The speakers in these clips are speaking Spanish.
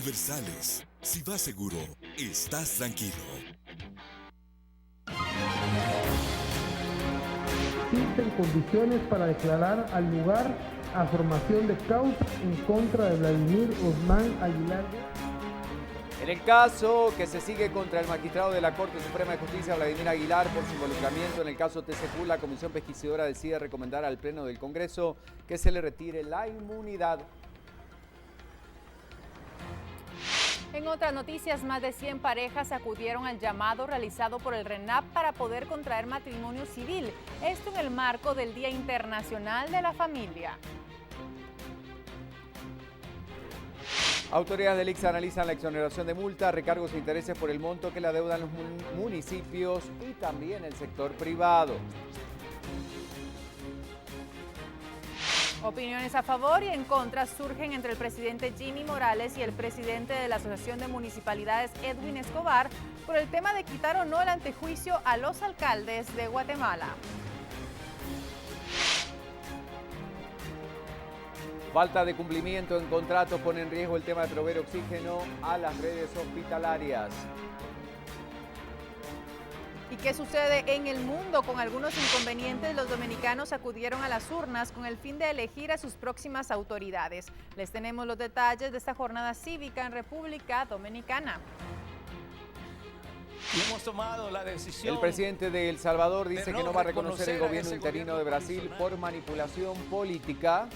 Universales. Si vas seguro, estás tranquilo. Existen condiciones para declarar al lugar a formación de causa en contra de Vladimir Osman Aguilar. En el caso que se sigue contra el magistrado de la Corte Suprema de Justicia, Vladimir Aguilar, por su involucramiento en el caso TCJ, la Comisión Pesquisidora decide recomendar al Pleno del Congreso que se le retire la inmunidad. En otras noticias, más de 100 parejas acudieron al llamado realizado por el RENAP para poder contraer matrimonio civil. Esto en el marco del Día Internacional de la Familia. Autoridades del ICS analizan la exoneración de multas, recargos e intereses por el monto que le adeudan los municipios y también el sector privado. Opiniones a favor y en contra surgen entre el presidente Jimmy Morales y el presidente de la Asociación de Municipalidades, Edwin Escobar, por el tema de quitar o no el antejuicio a los alcaldes de Guatemala. Falta de cumplimiento en contratos pone en riesgo el tema de proveer oxígeno a las redes hospitalarias. ¿Y qué sucede en el mundo? Con algunos inconvenientes, los dominicanos acudieron a las urnas con el fin de elegir a sus próximas autoridades. Les tenemos los detalles de esta jornada cívica en República Dominicana. Y hemos tomado la decisión. El presidente de El Salvador dice que no va a reconocer el gobierno interino de Brasil por manipulación política.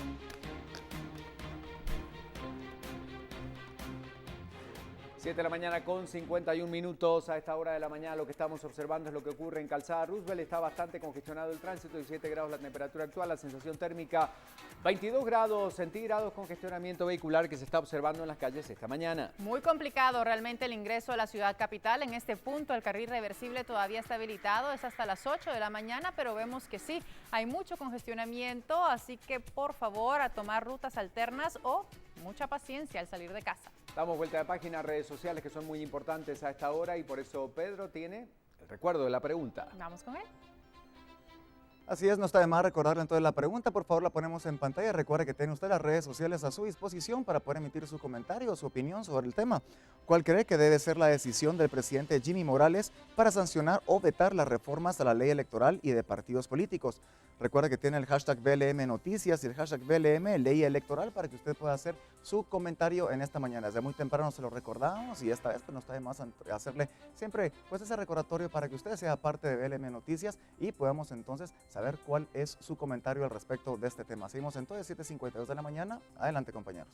7 de la mañana con 51 minutos. A esta hora de la mañana lo que estamos observando es lo que ocurre en Calzada Roosevelt. Está bastante congestionado el tránsito, 17 grados la temperatura actual, la sensación térmica 22 grados centígrados, congestionamiento vehicular que se está observando en las calles esta mañana. Muy complicado realmente el ingreso a la ciudad capital. En este punto el carril reversible todavía está habilitado, es hasta las 8 de la mañana, pero vemos que sí, hay mucho congestionamiento, así que por favor a tomar rutas alternas o mucha paciencia al salir de casa. Damos vuelta de página a redes sociales que son muy importantes a esta hora y por eso Pedro tiene el recuerdo de la pregunta. Vamos con él. Así es, no está de más recordarle entonces la pregunta, por favor la ponemos en pantalla. Recuerde que tiene usted las redes sociales a su disposición para poder emitir su comentario o su opinión sobre el tema. ¿Cuál cree que debe ser la decisión del presidente Jimmy Morales para sancionar o vetar las reformas a la ley electoral y de partidos políticos? Recuerde que tiene el hashtag BLM Noticias y el hashtag BLM Ley Electoral para que usted pueda hacer su comentario en esta mañana. Desde muy temprano se lo recordamos y esta vez pues no está de más hacerle siempre pues ese recordatorio para que usted sea parte de BLM Noticias y podamos entonces saber cuál es su comentario al respecto de este tema. Seguimos entonces 7:52 de la mañana. Adelante, compañeros.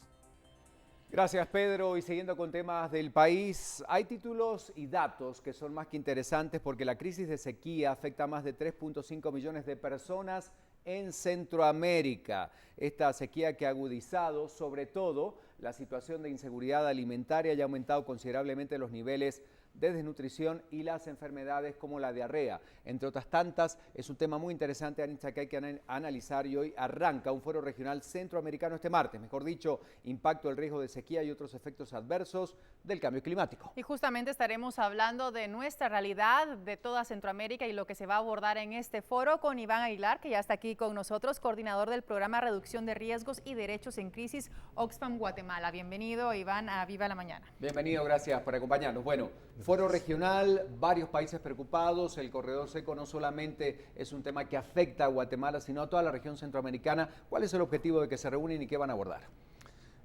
Gracias, Pedro. Y siguiendo con temas del país, hay títulos y datos que son más que interesantes porque la crisis de sequía afecta a más de 3.5 millones de personas en Centroamérica. Esta sequía que ha agudizado sobre todo la situación de inseguridad alimentaria y ha aumentado considerablemente los niveles de desnutrición y las enfermedades como la diarrea. Entre otras tantas, es un tema muy interesante, Anitza, que hay que analizar y hoy arranca un foro regional centroamericano este martes, mejor dicho, impacto del riesgo de sequía y otros efectos adversos del cambio climático. Y justamente estaremos hablando de nuestra realidad, de toda Centroamérica y lo que se va a abordar en este foro con Iván Aguilar, que ya está aquí con nosotros, coordinador del programa Reducción de Riesgos y Derechos en Crisis Oxfam Guatemala. Bienvenido, Iván, a Viva la Mañana. Bienvenido, gracias por acompañarnos. Bueno, foro regional, varios países preocupados, el corredor seco no solamente es un tema que afecta a Guatemala, sino a toda la región centroamericana. ¿Cuál es el objetivo de que se reúnen y qué van a abordar?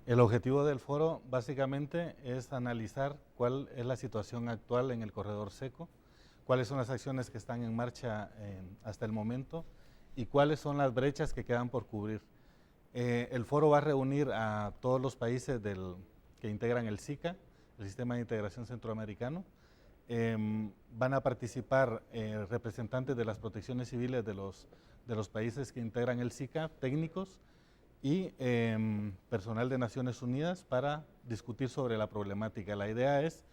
El objetivo del foro básicamente es analizar cuál es la situación actual en el corredor seco, cuáles son las acciones que están en marcha hasta el momento y cuáles son las brechas que quedan por cubrir. El foro va a reunir a todos los países que integran el SICA, el Sistema de Integración Centroamericano. Van a participar representantes de las protecciones civiles de los países que integran el SICA, técnicos y personal de Naciones Unidas para discutir sobre la problemática. La idea es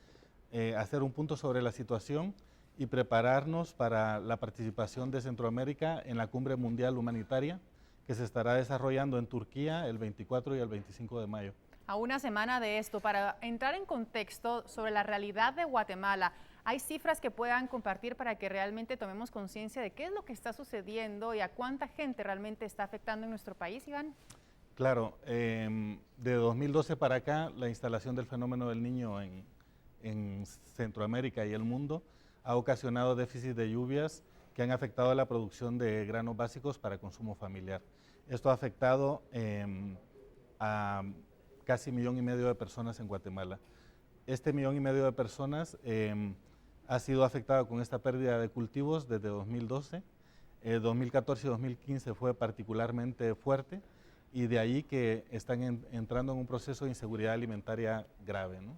hacer un punto sobre la situación y prepararnos para la participación de Centroamérica en la Cumbre Mundial Humanitaria que se estará desarrollando en Turquía el 24 y el 25 de mayo. A una semana de esto, para entrar en contexto sobre la realidad de Guatemala, ¿hay cifras que puedan compartir para que realmente tomemos conciencia de qué es lo que está sucediendo y a cuánta gente realmente está afectando en nuestro país, Iván? Claro, de 2012 para acá, la instalación del fenómeno del Niño en Centroamérica y el mundo ha ocasionado déficit de lluvias que han afectado la producción de granos básicos para consumo familiar. Esto ha afectado a casi 1,5 millones de personas en Guatemala. Este 1,5 millones de personas ha sido afectado con esta pérdida de cultivos desde 2012. 2014 y 2015 fue particularmente fuerte, y de ahí que están entrando en un proceso de inseguridad alimentaria grave, ¿no?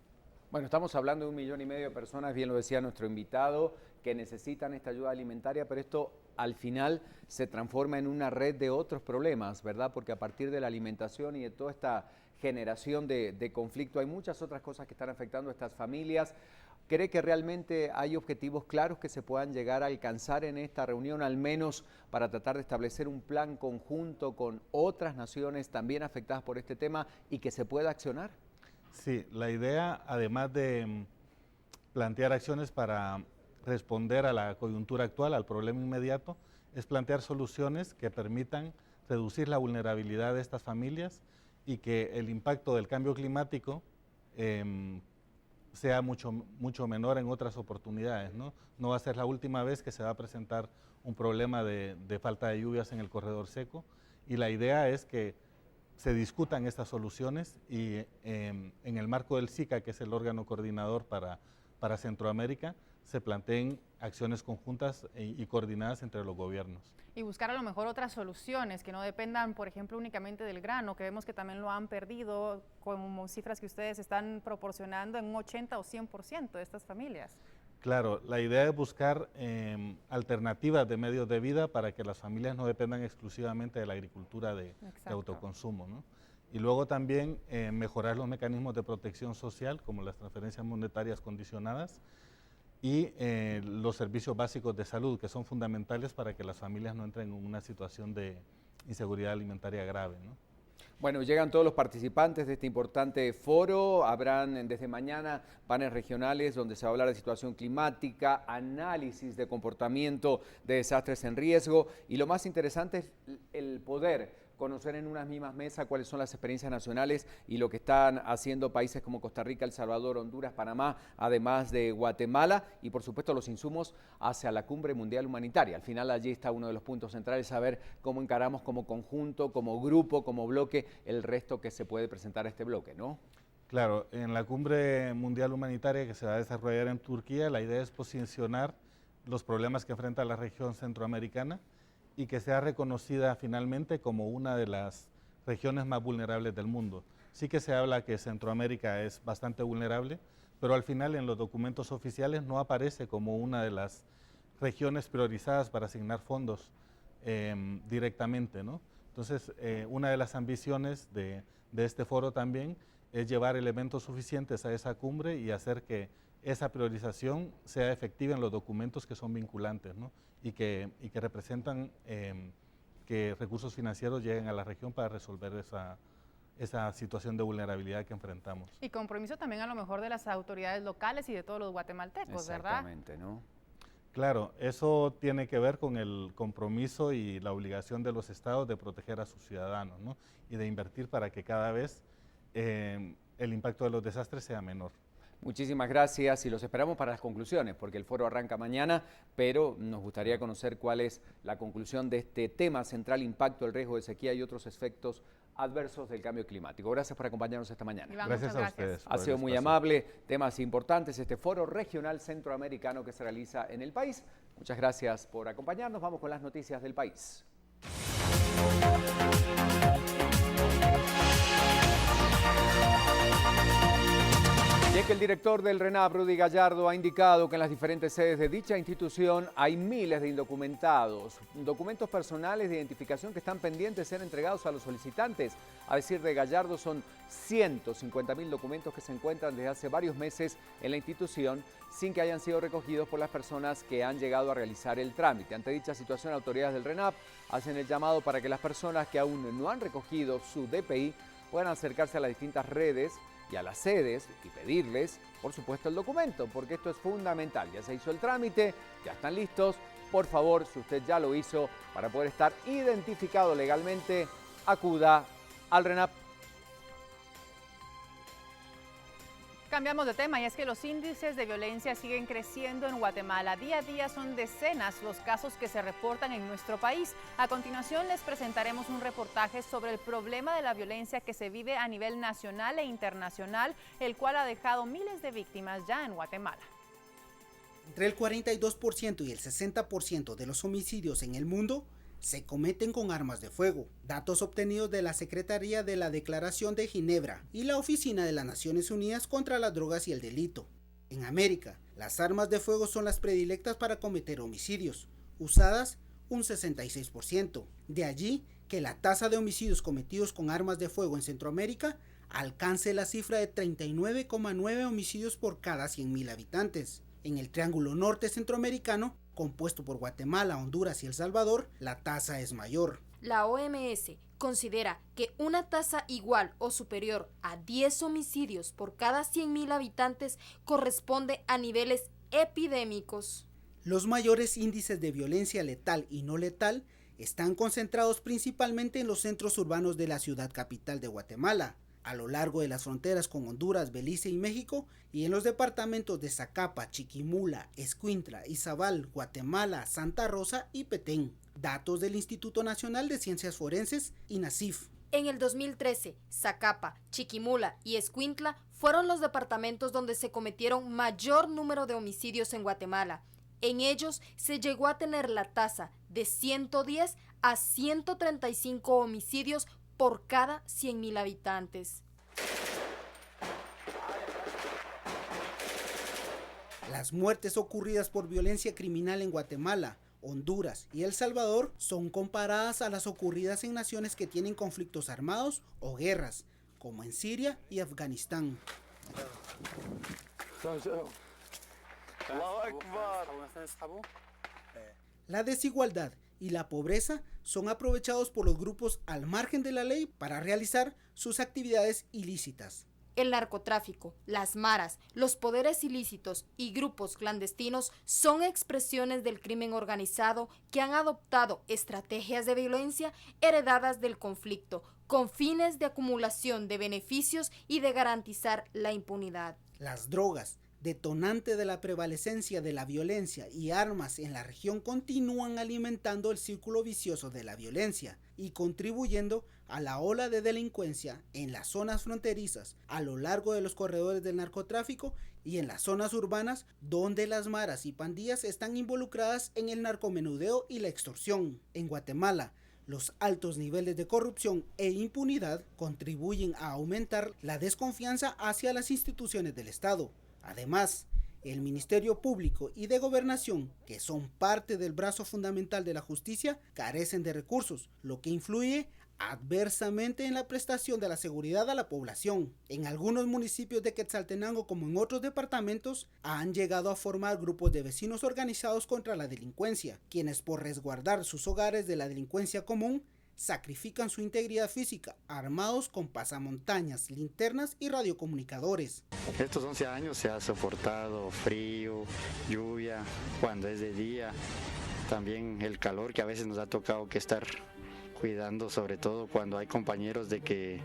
Bueno, estamos hablando de 1,5 millones de personas, bien lo decía nuestro invitado, que necesitan esta ayuda alimentaria, pero esto al final se transforma en una red de otros problemas, ¿verdad? Porque a partir de la alimentación y de toda esta generación de conflicto hay muchas otras cosas que están afectando a estas familias. ¿Cree que realmente hay objetivos claros que se puedan llegar a alcanzar en esta reunión, al menos para tratar de establecer un plan conjunto con otras naciones también afectadas por este tema y que se pueda accionar? Sí, la idea, además de plantear acciones para responder a la coyuntura actual, al problema inmediato, es plantear soluciones que permitan reducir la vulnerabilidad de estas familias y que el impacto del cambio climático sea mucho menor en otras oportunidades, ¿no? No va a ser la última vez que se va a presentar un problema de falta de lluvias en el corredor seco, y la idea es que se discutan estas soluciones y en el marco del SICA, que es el órgano coordinador para Centroamérica, se planteen acciones conjuntas y coordinadas entre los gobiernos. Y buscar a lo mejor otras soluciones que no dependan, por ejemplo, únicamente del grano, que vemos que también lo han perdido, como cifras que ustedes están proporcionando, en un 80 o 100% de estas familias. Claro, la idea es buscar alternativas de medios de vida para que las familias no dependan exclusivamente de la agricultura de autoconsumo, ¿no? Y luego también mejorar los mecanismos de protección social, como las transferencias monetarias condicionadas, y los servicios básicos de salud, que son fundamentales para que las familias no entren en una situación de inseguridad alimentaria grave, ¿no? Bueno, llegan todos los participantes de este importante foro. Habrán desde mañana paneles regionales donde se va a hablar de situación climática, análisis de comportamiento de desastres en riesgo, y lo más interesante es el poder conocer en unas mismas mesas cuáles son las experiencias nacionales y lo que están haciendo países como Costa Rica, El Salvador, Honduras, Panamá, además de Guatemala, y por supuesto los insumos hacia la Cumbre Mundial Humanitaria. Al final allí está uno de los puntos centrales, saber cómo encaramos como conjunto, como grupo, como bloque, el resto que se puede presentar a este bloque, ¿no? Claro, en la Cumbre Mundial Humanitaria que se va a desarrollar en Turquía, la idea es posicionar los problemas que enfrenta la región centroamericana y que sea reconocida finalmente como una de las regiones más vulnerables del mundo. Sí que se habla que Centroamérica es bastante vulnerable, pero al final en los documentos oficiales no aparece como una de las regiones priorizadas para asignar fondos directamente, ¿no? Entonces, una de las ambiciones de este foro también es llevar elementos suficientes a esa cumbre y hacer que esa priorización sea efectiva en los documentos que son vinculantes, ¿no? y que representan que recursos financieros lleguen a la región para resolver esa situación de vulnerabilidad que enfrentamos. Y compromiso también a lo mejor de las autoridades locales y de todos los guatemaltecos, ¿verdad? Exactamente, ¿no? Claro, eso tiene que ver con el compromiso y la obligación de los estados de proteger a sus ciudadanos, ¿no? Y de invertir para que cada vez el impacto de los desastres sea menor. Muchísimas gracias y los esperamos para las conclusiones, porque el foro arranca mañana, pero nos gustaría conocer cuál es la conclusión de este tema central: impacto del riesgo de sequía y otros efectos adversos del cambio climático. Gracias por acompañarnos esta mañana. Iván, gracias a ustedes. Ha sido muy amable, temas importantes, este foro regional centroamericano que se realiza en el país. Muchas gracias por acompañarnos. Vamos con las noticias del país. Y es que el director del RENAP, Rudy Gallardo, ha indicado que en las diferentes sedes de dicha institución hay miles de indocumentados, documentos personales de identificación que están pendientes de ser entregados a los solicitantes. A decir de Gallardo, son 150.000 documentos que se encuentran desde hace varios meses en la institución sin que hayan sido recogidos por las personas que han llegado a realizar el trámite. Ante dicha situación, autoridades del RENAP hacen el llamado para que las personas que aún no han recogido su DPI puedan acercarse a las distintas redes y a las sedes y pedirles, por supuesto, el documento, porque esto es fundamental. Ya se hizo el trámite, ya están listos. Por favor, si usted ya lo hizo, para poder estar identificado legalmente, acuda al RENAP. Cambiamos de tema y es que los índices de violencia siguen creciendo en Guatemala. Día a día son decenas los casos que se reportan en nuestro país. A continuación les presentaremos un reportaje sobre el problema de la violencia que se vive a nivel nacional e internacional, el cual ha dejado miles de víctimas ya en Guatemala. Entre el 42% y el 60% de los homicidios en el mundo se cometen con armas de fuego. Datos obtenidos de la Secretaría de la Declaración de Ginebra y la Oficina de las Naciones Unidas contra las Drogas y el Delito. En América, las armas de fuego son las predilectas para cometer homicidios, usadas un 66%. De allí que la tasa de homicidios cometidos con armas de fuego en Centroamérica alcance la cifra de 39,9 homicidios por cada 100.000 habitantes. En el Triángulo Norte Centroamericano, compuesto por Guatemala, Honduras y El Salvador, la tasa es mayor. La OMS considera que una tasa igual o superior a 10 homicidios por cada 100.000 habitantes corresponde a niveles epidémicos. Los mayores índices de violencia letal y no letal están concentrados principalmente en los centros urbanos de la ciudad capital de Guatemala, a lo largo de las fronteras con Honduras, Belice y México, y en los departamentos de Zacapa, Chiquimula, Escuintla, Izabal, Guatemala, Santa Rosa y Petén. Datos del Instituto Nacional de Ciencias Forenses, INACIF. En el 2013, Zacapa, Chiquimula y Escuintla fueron los departamentos donde se cometieron mayor número de homicidios en Guatemala. En ellos se llegó a tener la tasa de 110 a 135 homicidios por cada 100.000 habitantes. Las muertes ocurridas por violencia criminal en Guatemala, Honduras y El Salvador son comparadas a las ocurridas en naciones que tienen conflictos armados o guerras, como en Siria y Afganistán. La desigualdad y la pobreza son aprovechados por los grupos al margen de la ley para realizar sus actividades ilícitas. El narcotráfico, las maras, los poderes ilícitos y grupos clandestinos son expresiones del crimen organizado que han adoptado estrategias de violencia heredadas del conflicto, con fines de acumulación de beneficios y de garantizar la impunidad. Las drogas, detonante de la prevalecencia de la violencia y armas en la región, continúan alimentando el círculo vicioso de la violencia y contribuyendo a la ola de delincuencia en las zonas fronterizas, a lo largo de los corredores del narcotráfico y en las zonas urbanas donde las maras y pandillas están involucradas en el narcomenudeo y la extorsión. En Guatemala, los altos niveles de corrupción e impunidad contribuyen a aumentar la desconfianza hacia las instituciones del Estado. Además, el Ministerio Público y de Gobernación, que son parte del brazo fundamental de la justicia, carecen de recursos, lo que influye adversamente en la prestación de la seguridad a la población. En algunos municipios de Quetzaltenango, como en otros departamentos, han llegado a formar grupos de vecinos organizados contra la delincuencia, quienes por resguardar sus hogares de la delincuencia común, sacrifican su integridad física, armados con pasamontañas, linternas y radiocomunicadores. Estos 11 años se ha soportado frío, lluvia, cuando es de día, también el calor que a veces nos ha tocado que estar cuidando, sobre todo cuando hay compañeros de que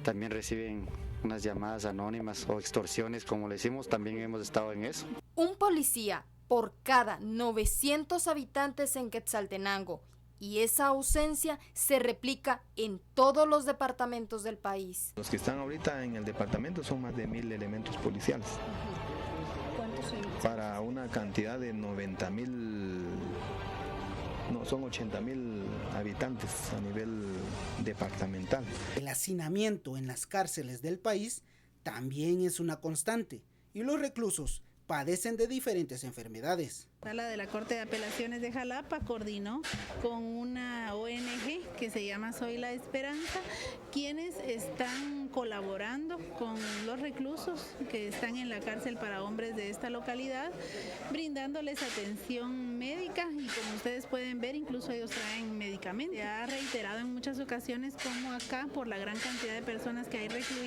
también reciben unas llamadas anónimas o extorsiones, como le decimos, también hemos estado en eso. Un policía por cada 900 habitantes en Quetzaltenango, y esa ausencia se replica en todos los departamentos del país. Los que están ahorita en el departamento son más de 1,000 elementos policiales. ¿Cuántos son? Para una cantidad de 90,000, no, son 80,000 habitantes a nivel departamental. El hacinamiento en las cárceles del país también es una constante y los reclusos padecen de diferentes enfermedades. La sala de la Corte de Apelaciones de Jalapa coordinó con una ONG que se llama Soy la Esperanza, quienes están colaborando con los reclusos que están en la cárcel para hombres de esta localidad, brindándoles atención médica y como ustedes pueden ver, incluso ellos traen medicamentos. Se ha reiterado en muchas ocasiones como acá, por la gran cantidad de personas que hay recluidas,